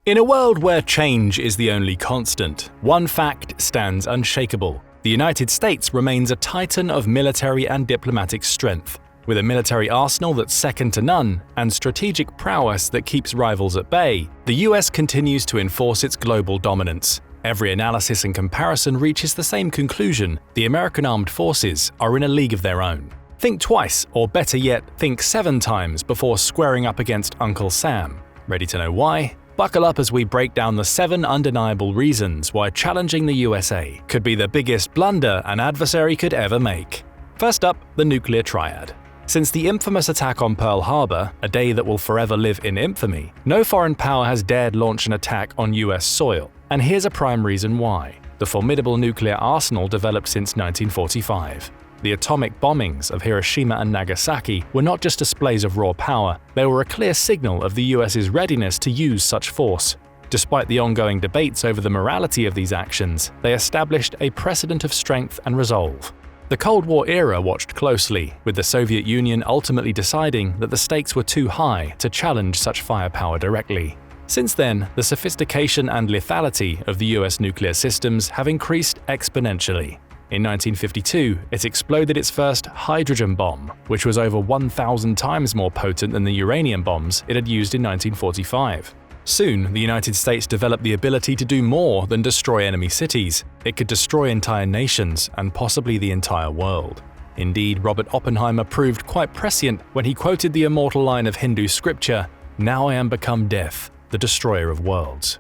In a world where change is the only constant, one fact stands unshakable. The United States remains a titan of military and diplomatic strength. With a military arsenal that's second to none and strategic prowess that keeps rivals at bay, the US continues to enforce its global dominance. Every analysis and comparison reaches the same conclusion: the American armed forces are in a league of their own. Think twice, or better yet, think 7 times before squaring up against Uncle Sam. Ready to know why? Buckle up as we break down the 7 undeniable reasons why challenging the USA could be the biggest blunder an adversary could ever make. First up, the Nuclear Triad. Since the infamous attack on Pearl Harbor, a day that will forever live in infamy, no foreign power has dared launch an attack on US soil. And here's a prime reason why: the formidable nuclear arsenal developed since 1945. The atomic bombings of Hiroshima and Nagasaki were not just displays of raw power, they were a clear signal of the US's readiness to use such force. Despite the ongoing debates over the morality of these actions, they established a precedent of strength and resolve. The Cold War era watched closely, with the Soviet Union ultimately deciding that the stakes were too high to challenge such firepower directly. Since then, the sophistication and lethality of the US nuclear systems have increased exponentially. In 1952, it exploded its first hydrogen bomb, which was over 1,000 times more potent than the uranium bombs it had used in 1945. Soon, the United States developed the ability to do more than destroy enemy cities. It could destroy entire nations and possibly the entire world. Indeed, Robert Oppenheimer proved quite prescient when he quoted the immortal line of Hindu scripture, "Now I am become death, the destroyer of worlds."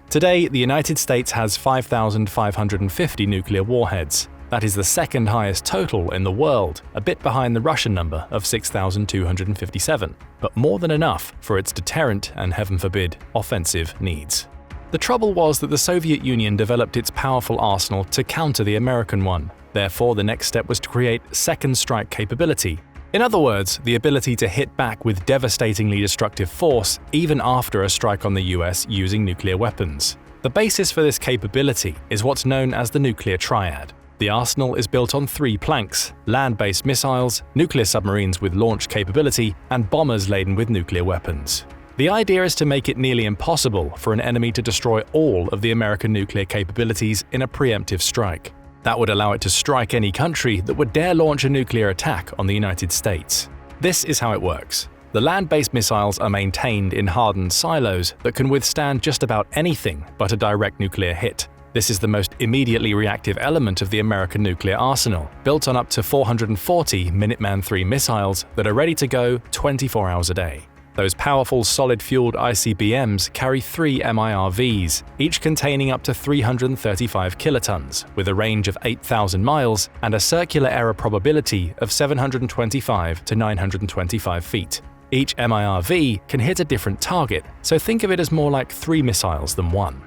Today, the United States has 5,550 nuclear warheads. That is the second highest total in the world, a bit behind the Russian number of 6,257, but more than enough for its deterrent and, heaven forbid, offensive needs. The trouble was that the Soviet Union developed its powerful arsenal to counter the American one. Therefore, the next step was to create second strike capability. In other words, the ability to hit back with devastatingly destructive force even after a strike on the US using nuclear weapons. The basis for this capability is what's known as the Nuclear Triad. The arsenal is built on 3 planks: land-based missiles, nuclear submarines with launch capability, and bombers laden with nuclear weapons. The idea is to make it nearly impossible for an enemy to destroy all of the American nuclear capabilities in a preemptive strike. That would allow it to strike any country that would dare launch a nuclear attack on the United States. This is how it works. The land-based missiles are maintained in hardened silos that can withstand just about anything but a direct nuclear hit. This is the most immediately reactive element of the American nuclear arsenal, built on up to 440 Minuteman III missiles that are ready to go 24 hours a day. Those powerful solid-fueled ICBMs carry 3 MIRVs, each containing up to 335 kilotons, with a range of 8,000 miles and a circular error probability of 725 to 925 feet. Each MIRV can hit a different target, so think of it as more like 3 missiles than 1.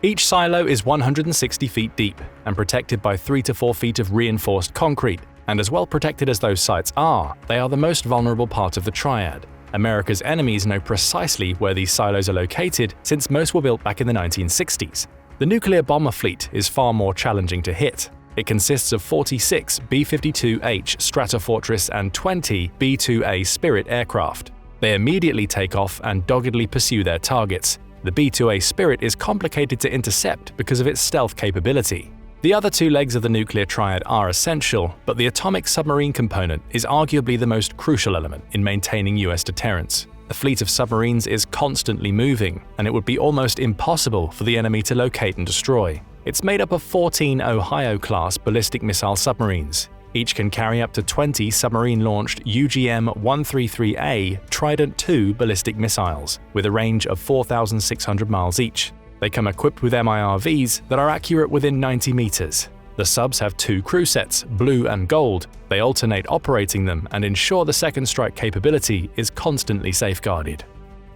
Each silo is 160 feet deep and protected by 3 to 4 feet of reinforced concrete, and as well protected as those sites are, they are the most vulnerable part of the triad. America's enemies know precisely where these silos are located since most were built back in the 1960s. The nuclear bomber fleet is far more challenging to hit. It consists of 46 B-52H Stratofortress and 20 B-2A Spirit aircraft. They immediately take off and doggedly pursue their targets. The B-2A Spirit is complicated to intercept because of its stealth capability. The other 2 legs of the nuclear triad are essential, but the atomic submarine component is arguably the most crucial element in maintaining US deterrence. The fleet of submarines is constantly moving, and it would be almost impossible for the enemy to locate and destroy. It's made up of 14 Ohio-class ballistic missile submarines. Each can carry up to 20 submarine-launched UGM-133A Trident II ballistic missiles, with a range of 4,600 miles each. They come equipped with MIRVs that are accurate within 90 meters. The subs have 2 crew sets, blue and gold. They alternate operating them and ensure the second strike capability is constantly safeguarded.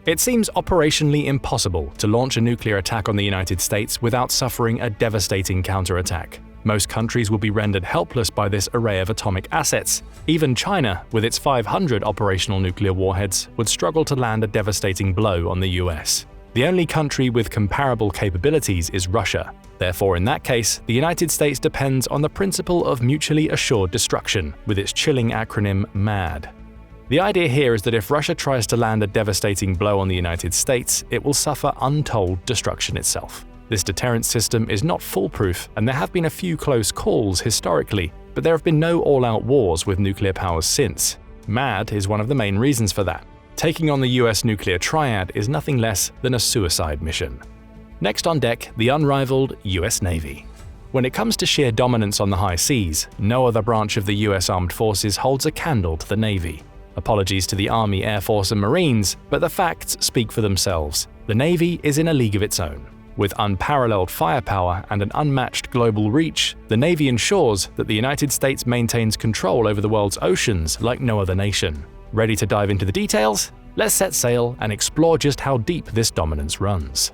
It seems operationally impossible to launch a nuclear attack on the United States without suffering a devastating counterattack. Most countries will be rendered helpless by this array of atomic assets. Even China, with its 500 operational nuclear warheads, would struggle to land a devastating blow on the US. The only country with comparable capabilities is Russia. Therefore, in that case, the United States depends on the principle of mutually assured destruction, with its chilling acronym MAD. The idea here is that if Russia tries to land a devastating blow on the United States, it will suffer untold destruction itself. This deterrence system is not foolproof, and there have been a few close calls historically, but there have been no all-out wars with nuclear powers since. MAD is one of the main reasons for that. Taking on the US Nuclear Triad is nothing less than a suicide mission. Next on deck, the unrivaled US Navy. When it comes to sheer dominance on the high seas, no other branch of the US Armed Forces holds a candle to the Navy. Apologies to the Army, Air Force and Marines, but the facts speak for themselves. The Navy is in a league of its own. With unparalleled firepower and an unmatched global reach, the Navy ensures that the United States maintains control over the world's oceans like no other nation. Ready to dive into the details? Let's set sail and explore just how deep this dominance runs.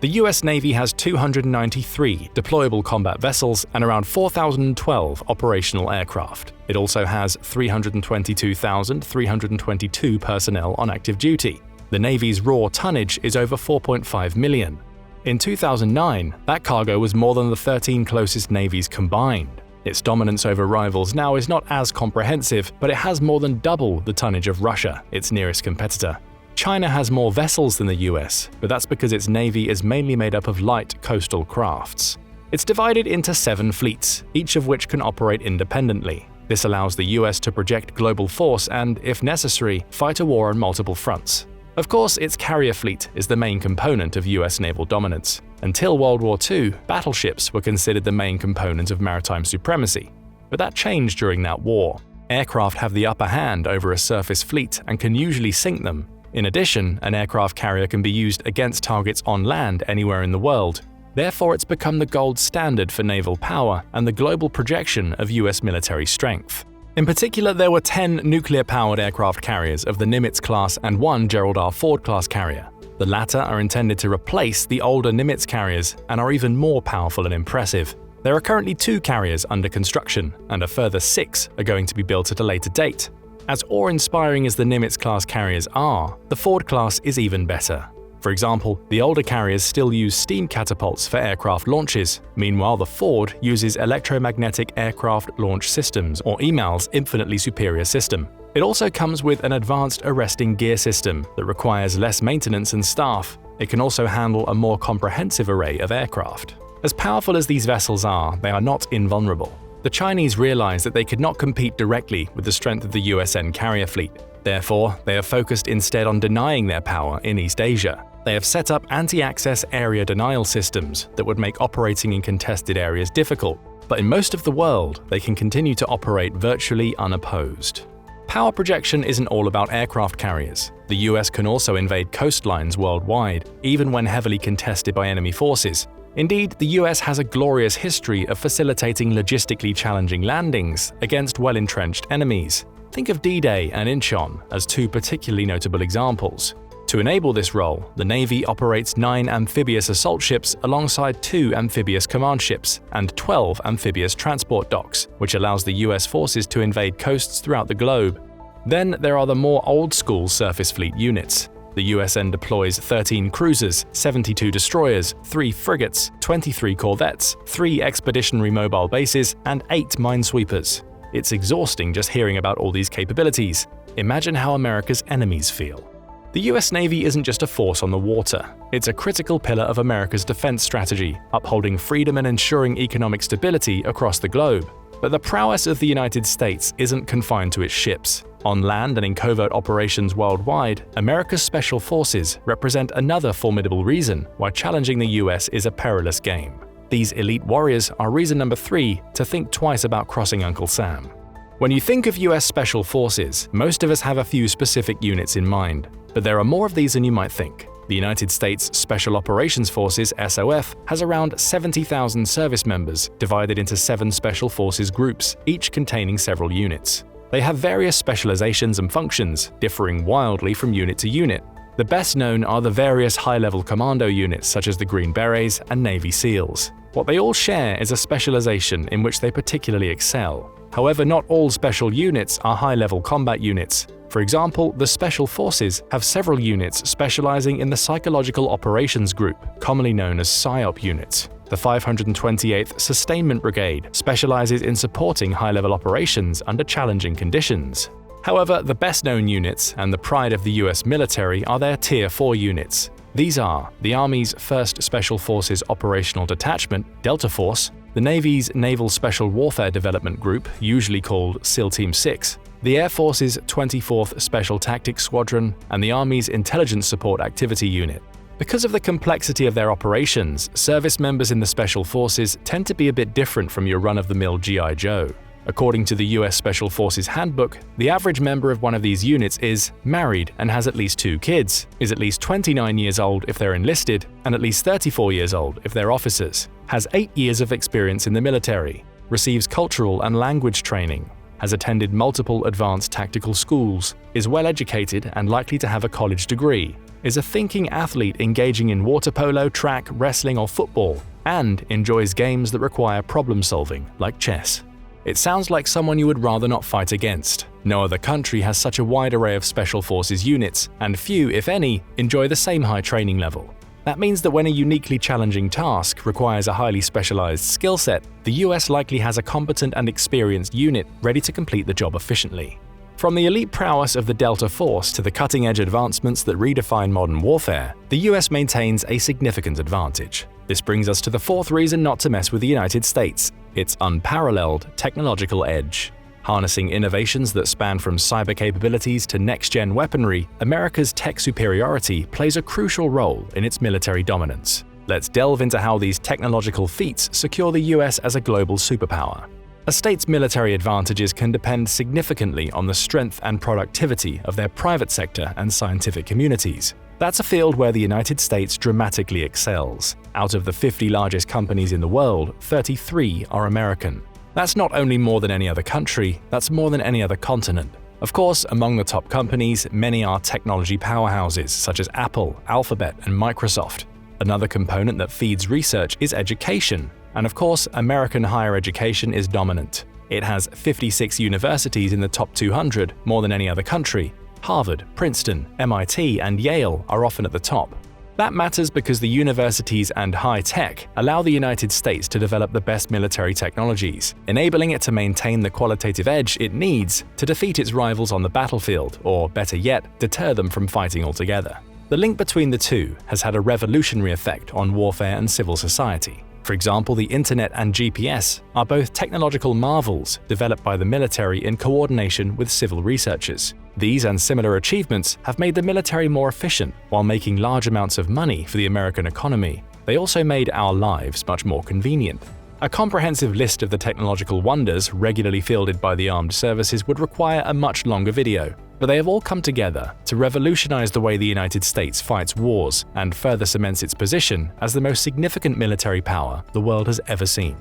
The US Navy has 293 deployable combat vessels and around 4,012 operational aircraft. It also has 322,322 personnel on active duty. The Navy's raw tonnage is over 4.5 million. In 2009, that cargo was more than the 13 closest navies combined. Its dominance over rivals now is not as comprehensive, but it has more than double the tonnage of Russia, its nearest competitor. China has more vessels than the US, but that's because its navy is mainly made up of light coastal crafts. It's divided into 7 fleets, each of which can operate independently. This allows the US to project global force and, if necessary, fight a war on multiple fronts. Of course, its carrier fleet is the main component of US naval dominance. Until World War II, battleships were considered the main component of maritime supremacy. But that changed during that war. Aircraft have the upper hand over a surface fleet and can usually sink them. In addition, an aircraft carrier can be used against targets on land anywhere in the world. Therefore, it's become the gold standard for naval power and the global projection of US military strength. In particular, there were 10 nuclear-powered aircraft carriers of the Nimitz class and 1 Gerald R. Ford class carrier. The latter are intended to replace the older Nimitz carriers and are even more powerful and impressive. There are currently 2 carriers under construction, and a further 6 are going to be built at a later date. As awe-inspiring as the Nimitz class carriers are, the Ford class is even better. For example, the older carriers still use steam catapults for aircraft launches. Meanwhile, the Ford uses electromagnetic aircraft launch systems, or EMAL's infinitely superior system. It also comes with an advanced arresting gear system that requires less maintenance and staff. It can also handle a more comprehensive array of aircraft. As powerful as these vessels are, they are not invulnerable. The Chinese realized that they could not compete directly with the strength of the USN carrier fleet. Therefore, they have focused instead on denying their power in East Asia. They have set up anti-access area denial systems that would make operating in contested areas difficult, but in most of the world, they can continue to operate virtually unopposed. Power projection isn't all about aircraft carriers. The US can also invade coastlines worldwide, even when heavily contested by enemy forces. Indeed, the US has a glorious history of facilitating logistically challenging landings against well-entrenched enemies. Think of D-Day and Incheon as 2 particularly notable examples. To enable this role, the Navy operates 9 amphibious assault ships alongside 2 amphibious command ships and 12 amphibious transport docks, which allows the US forces to invade coasts throughout the globe. Then there are the more old-school surface fleet units. The USN deploys 13 cruisers, 72 destroyers, 3 frigates, 23 corvettes, 3 expeditionary mobile bases, and 8 minesweepers. It's exhausting just hearing about all these capabilities. Imagine how America's enemies feel. The US Navy isn't just a force on the water. It's a critical pillar of America's defense strategy, upholding freedom and ensuring economic stability across the globe. But the prowess of the United States isn't confined to its ships. On land and in covert operations worldwide, America's special forces represent another formidable reason why challenging the US is a perilous game. These elite warriors are reason number 3 to think twice about crossing Uncle Sam. When you think of US Special Forces, most of us have a few specific units in mind. But there are more of these than you might think. The United States Special Operations Forces (SOF) has around 70,000 service members, divided into 7 Special Forces groups, each containing several units. They have various specializations and functions, differing wildly from unit to unit. The best known are the various high-level commando units such as the Green Berets and Navy SEALs. What they all share is a specialization in which they particularly excel. However, not all special units are high-level combat units. For example, the Special Forces have several units specializing in the Psychological Operations Group, commonly known as PSYOP units. The 528th Sustainment Brigade specializes in supporting high-level operations under challenging conditions. However, the best-known units and the pride of the US military are their Tier 4 units. These are the Army's 1st Special Forces Operational Detachment, Delta Force, the Navy's Naval Special Warfare Development Group, usually called SEAL Team 6, the Air Force's 24th Special Tactics Squadron, and the Army's Intelligence Support Activity Unit. Because of the complexity of their operations, service members in the Special Forces tend to be a bit different from your run-of-the-mill G.I. Joe. According to the US Special Forces Handbook, the average member of one of these units is married and has at least 2 kids, is at least 29 years old if they're enlisted, and at least 34 years old if they're officers, has 8 years of experience in the military, receives cultural and language training, has attended multiple advanced tactical schools, is well-educated and likely to have a college degree, is a thinking athlete engaging in water polo, track, wrestling, or football, and enjoys games that require problem-solving, like chess. It sounds like someone you would rather not fight against. No other country has such a wide array of Special Forces units, and few, if any, enjoy the same high training level. That means that when a uniquely challenging task requires a highly specialized skill set, the US likely has a competent and experienced unit ready to complete the job efficiently. From the elite prowess of the Delta Force to the cutting-edge advancements that redefine modern warfare, the US maintains a significant advantage. This brings us to the 4th reason not to mess with the United States: its unparalleled technological edge. Harnessing innovations that span from cyber capabilities to next-gen weaponry, America's tech superiority plays a crucial role in its military dominance. Let's delve into how these technological feats secure the US as a global superpower. A state's military advantages can depend significantly on the strength and productivity of their private sector and scientific communities. That's a field where the United States dramatically excels. Out of the 50 largest companies in the world, 33 are American. That's not only more than any other country, that's more than any other continent. Of course, among the top companies, many are technology powerhouses such as Apple, Alphabet, and Microsoft. Another component that feeds research is education. And of course, American higher education is dominant. It has 56 universities in the top 200, more than any other country. Harvard, Princeton, MIT, and Yale are often at the top. That matters because the universities and high tech allow the United States to develop the best military technologies, enabling it to maintain the qualitative edge it needs to defeat its rivals on the battlefield, or better yet, deter them from fighting altogether. The link between the two has had a revolutionary effect on warfare and civil society. For example, the internet and GPS are both technological marvels developed by the military in coordination with civil researchers. These and similar achievements have made the military more efficient while making large amounts of money for the American economy. They also made our lives much more convenient. A comprehensive list of the technological wonders regularly fielded by the armed services would require a much longer video, but they have all come together to revolutionize the way the United States fights wars and further cements its position as the most significant military power the world has ever seen.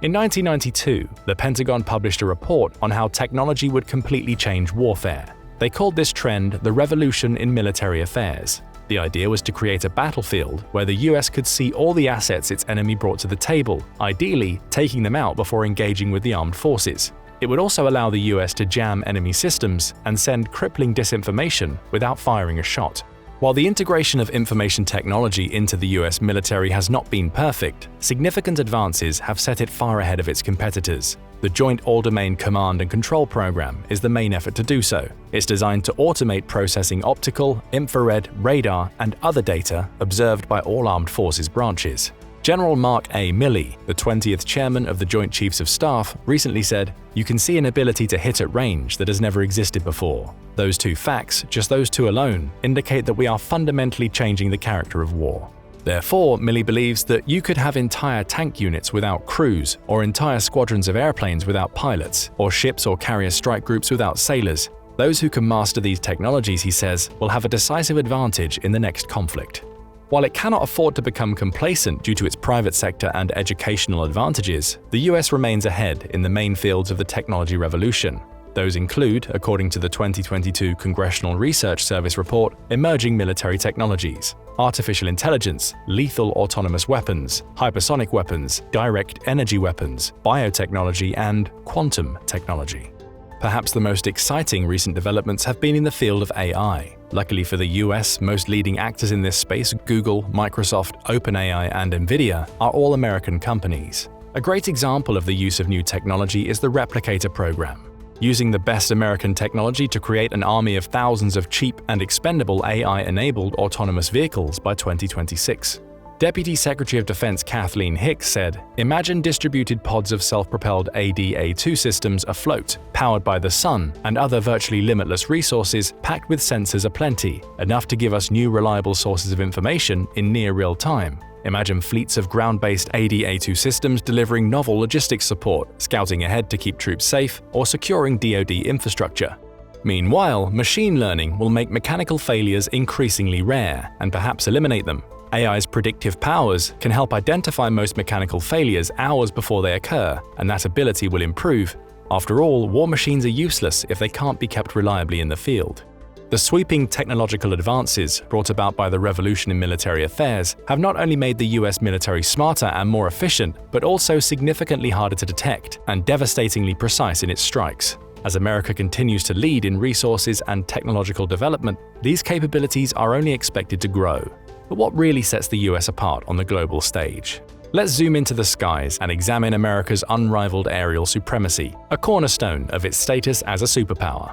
In 1992, the Pentagon published a report on how technology would completely change warfare. They called this trend the revolution in military affairs. The idea was to create a battlefield where the US could see all the assets its enemy brought to the table, ideally taking them out before engaging with the armed forces. It would also allow the US to jam enemy systems and send crippling disinformation without firing a shot. While the integration of information technology into the US military has not been perfect, significant advances have set it far ahead of its competitors. The Joint All-Domain Command and Control Program is the main effort to do so. It's designed to automate processing optical, infrared, radar, and other data observed by all armed forces branches. General Mark A. Milley, the 20th chairman of the Joint Chiefs of Staff, recently said, "You can see an ability to hit at range that has never existed before. Those two facts, just those two alone, indicate that we are fundamentally changing the character of war." Therefore, Milley believes that you could have entire tank units without crews, or entire squadrons of airplanes without pilots, or ships or carrier strike groups without sailors. Those who can master these technologies, he says, will have a decisive advantage in the next conflict. While it cannot afford to become complacent due to its private sector and educational advantages, the US remains ahead in the main fields of the technology revolution. Those include, according to the 2022 Congressional Research Service report, emerging military technologies, artificial intelligence, lethal autonomous weapons, hypersonic weapons, direct energy weapons, biotechnology, and quantum technology. Perhaps the most exciting recent developments have been in the field of AI. Luckily for the US, most leading actors in this space, Google, Microsoft, OpenAI, and Nvidia, are all American companies. A great example of the use of new technology is the Replicator program. using the best American technology to create an army of thousands of cheap and expendable AI-enabled autonomous vehicles by 2026. Deputy Secretary of Defense Kathleen Hicks said, "Imagine distributed pods of self-propelled ADA2 systems afloat, powered by the sun and other virtually limitless resources packed with sensors aplenty, enough to give us new reliable sources of information in near real time. Imagine fleets of ground-based ADA2 systems delivering novel logistics support, scouting ahead to keep troops safe, or securing DoD infrastructure." Meanwhile, machine learning will make mechanical failures increasingly rare and perhaps eliminate them. AI's predictive powers can help identify most mechanical failures hours before they occur, and that ability will improve. After all, war machines are useless if they can't be kept reliably in the field. The sweeping technological advances brought about by the revolution in military affairs have not only made the US military smarter and more efficient, but also significantly harder to detect and devastatingly precise in its strikes. As America continues to lead in resources and technological development, these capabilities are only expected to grow. But what really sets the US apart on the global stage? Let's zoom into the skies and examine America's unrivaled aerial supremacy, a cornerstone of its status as a superpower.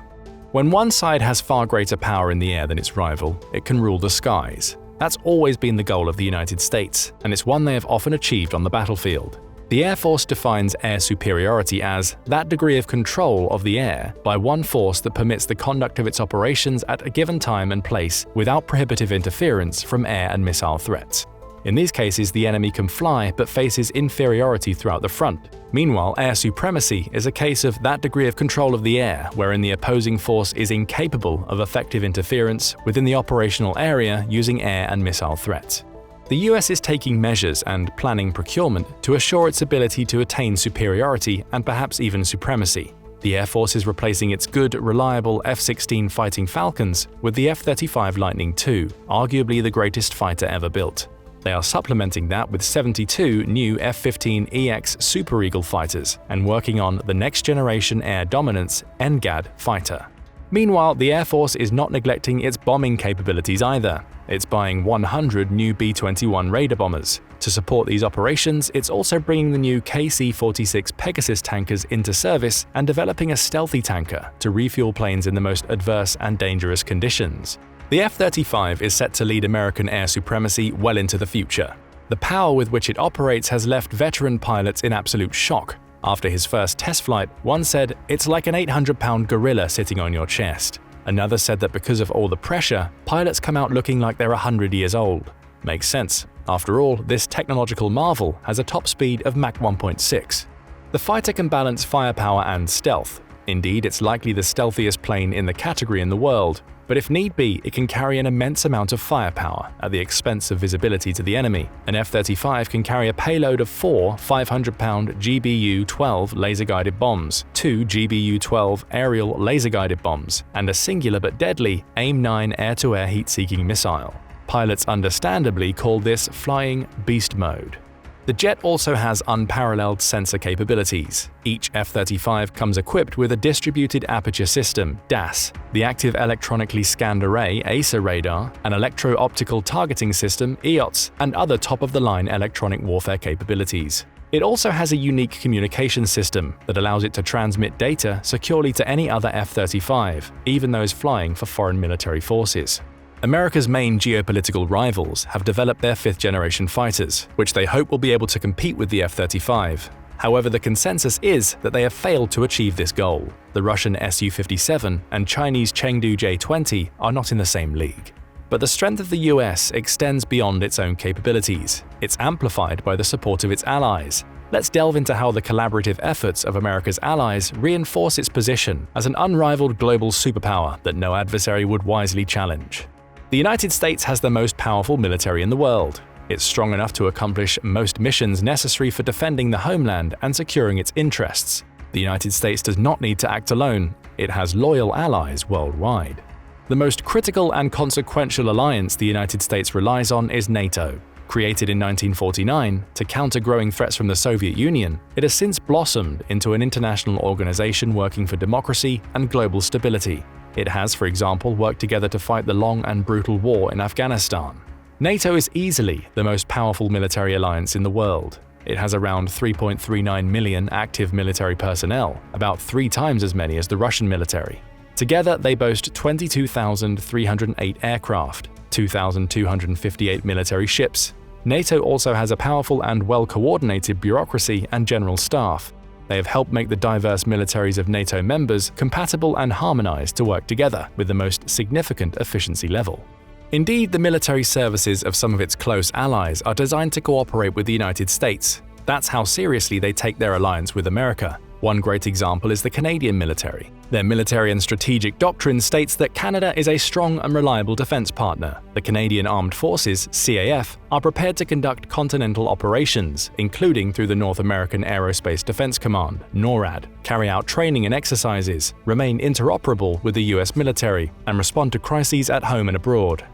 When one side has far greater power in the air than its rival, it can rule the skies. That's always been the goal of the United States, and it's one they have often achieved on the battlefield. The Air Force defines air superiority as that degree of control of the air by one force that permits the conduct of its operations at a given time and place without prohibitive interference from air and missile threats. In these cases, the enemy can fly but faces inferiority throughout the front. Meanwhile, air supremacy is a case of that degree of control of the air wherein the opposing force is incapable of effective interference within the operational area using air and missile threats. The US is taking measures and planning procurement to assure its ability to attain superiority and perhaps even supremacy. The Air Force is replacing its good, reliable F-16 Fighting Falcons with the F-35 Lightning II, arguably the greatest fighter ever built. They are supplementing that with 72 new F-15EX Super Eagle fighters and working on the next-generation air dominance NGAD fighter. Meanwhile, the Air Force is not neglecting its bombing capabilities either. It's buying 100 new B-21 Raider bombers. To support these operations, it's also bringing the new KC-46 Pegasus tankers into service and developing a stealthy tanker to refuel planes in the most adverse and dangerous conditions. The F-35 is set to lead American air supremacy well into the future. The power with which it operates has left veteran pilots in absolute shock. After his first test flight, one said, "It's like an 800-pound gorilla sitting on your chest." Another said that because of all the pressure, pilots come out looking like they're 100 years old. Makes sense. After all, this technological marvel has a top speed of Mach 1.6. The fighter can balance firepower and stealth. Indeed, it's likely the stealthiest plane in the category in the world, but if need be, it can carry an immense amount of firepower at the expense of visibility to the enemy. An F-35 can carry a payload of 4 500-pound GBU-12 laser-guided bombs, 2 GBU-12 aerial laser-guided bombs, and a singular but deadly AIM-9 air-to-air heat-seeking missile. Pilots understandably call this flying beast mode. The jet also has unparalleled sensor capabilities. Each F-35 comes equipped with a Distributed Aperture System (DAS), the Active Electronically Scanned Array (AESA) radar, an Electro-Optical Targeting System (EOTS), and other top-of-the-line electronic warfare capabilities. It also has a unique communication system that allows it to transmit data securely to any other F-35, even those flying for foreign military forces. America's main geopolitical rivals have developed their fifth-generation fighters, which they hope will be able to compete with the F-35. However, the consensus is that they have failed to achieve this goal. The Russian Su-57 and Chinese Chengdu J-20 are not in the same league. But the strength of the US extends beyond its own capabilities. It's amplified by the support of its allies. Let's delve into how the collaborative efforts of America's allies reinforce its position as an unrivaled global superpower that no adversary would wisely challenge. The United States has the most powerful military in the world. It's strong enough to accomplish most missions necessary for defending the homeland and securing its interests. The United States does not need to act alone. It has loyal allies worldwide. The most critical and consequential alliance the United States relies on is NATO. Created in 1949 to counter growing threats from the Soviet Union, it has since blossomed into an international organization working for democracy and global stability. It has, for example, worked together to fight the long and brutal war in Afghanistan. NATO is easily the most powerful military alliance in the world. It has around 3.39 million active military personnel, about 3 times as many as the Russian military. Together, they boast 22,308 aircraft, 2,258 military ships. NATO also has a powerful and well-coordinated bureaucracy and general staff. They have helped make the diverse militaries of NATO members compatible and harmonized to work together with the most significant efficiency level. Indeed, the military services of some of its close allies are designed to cooperate with the United States. That's how seriously they take their alliance with America. One great example is the Canadian military. Their military and strategic doctrine states that Canada is a strong and reliable defense partner. The Canadian Armed Forces, CAF, are prepared to conduct continental operations, including through the North American Aerospace Defense Command, NORAD, carry out training and exercises, remain interoperable with the US military, and respond to crises at home and abroad.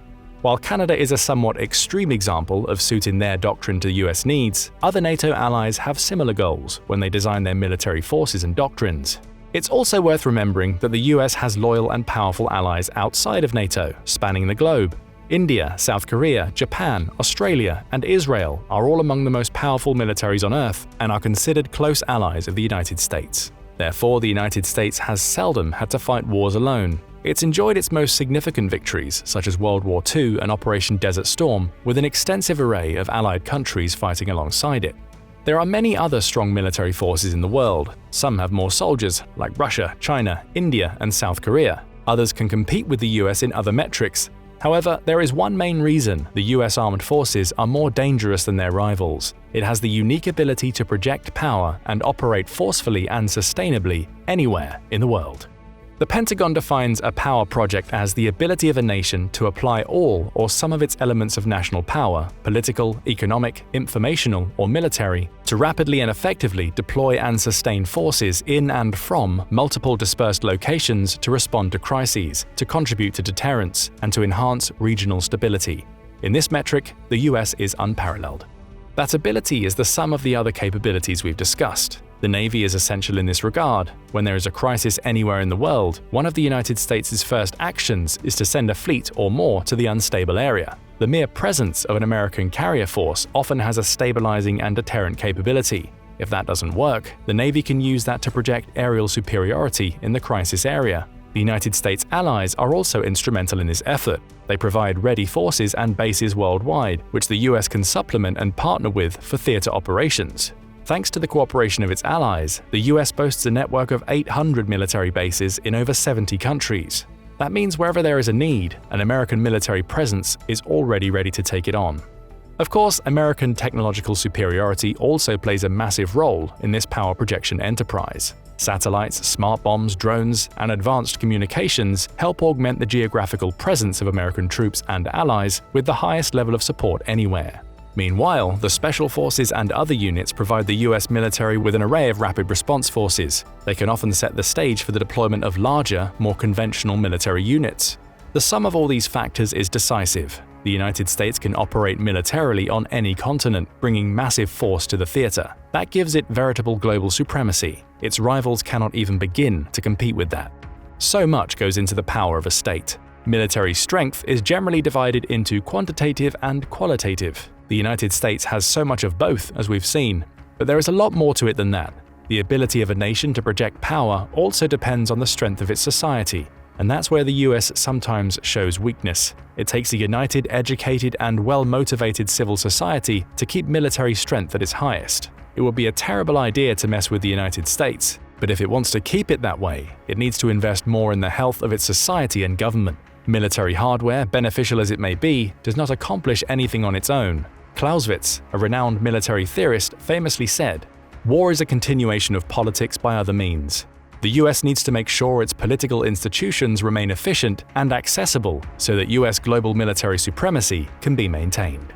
While Canada is a somewhat extreme example of suiting their doctrine to US needs, other NATO allies have similar goals when they design their military forces and doctrines. It's also worth remembering that the US has loyal and powerful allies outside of NATO, spanning the globe. India, South Korea, Japan, Australia, and Israel are all among the most powerful militaries on Earth and are considered close allies of the United States. Therefore, the United States has seldom had to fight wars alone. It's enjoyed its most significant victories, such as World War II and Operation Desert Storm, with an extensive array of allied countries fighting alongside it. There are many other strong military forces in the world. Some have more soldiers, like Russia, China, India, and South Korea. Others can compete with the US in other metrics. However, there is one main reason the US armed forces are more dangerous than their rivals. It has the unique ability to project power and operate forcefully and sustainably anywhere in the world. The Pentagon defines a power project as the ability of a nation to apply all or some of its elements of national power, political, economic, informational, or military, to rapidly and effectively deploy and sustain forces in and from multiple dispersed locations to respond to crises, to contribute to deterrence, and to enhance regional stability. In this metric, the US is unparalleled. That ability is the sum of the other capabilities we've discussed. The Navy is essential in this regard. When there is a crisis anywhere in the world, one of the United States' first actions is to send a fleet or more to the unstable area. The mere presence of an American carrier force often has a stabilizing and deterrent capability. If that doesn't work, the Navy can use that to project aerial superiority in the crisis area. The United States allies are also instrumental in this effort. They provide ready forces and bases worldwide, which the US can supplement and partner with for theater operations. Thanks to the cooperation of its allies, the US boasts a network of 800 military bases in over 70 countries. That means wherever there is a need, an American military presence is already ready to take it on. Of course, American technological superiority also plays a massive role in this power projection enterprise. Satellites, smart bombs, drones, and advanced communications help augment the geographical presence of American troops and allies with the highest level of support anywhere. Meanwhile, the Special Forces and other units provide the US military with an array of rapid response forces. They can often set the stage for the deployment of larger, more conventional military units. The sum of all these factors is decisive. The United States can operate militarily on any continent, bringing massive force to the theater. That gives it veritable global supremacy. Its rivals cannot even begin to compete with that. So much goes into the power of a state. Military strength is generally divided into quantitative and qualitative. The United States has so much of both, as we've seen, but there is a lot more to it than that. The ability of a nation to project power also depends on the strength of its society, and that's where the US sometimes shows weakness. It takes a united, educated, and well-motivated civil society to keep military strength at its highest. It would be a terrible idea to mess with the United States, but if it wants to keep it that way, it needs to invest more in the health of its society and government. Military hardware, beneficial as it may be, does not accomplish anything on its own. Clausewitz, a renowned military theorist, famously said, "War is a continuation of politics by other means." The US needs to make sure its political institutions remain efficient and accessible so that US global military supremacy can be maintained.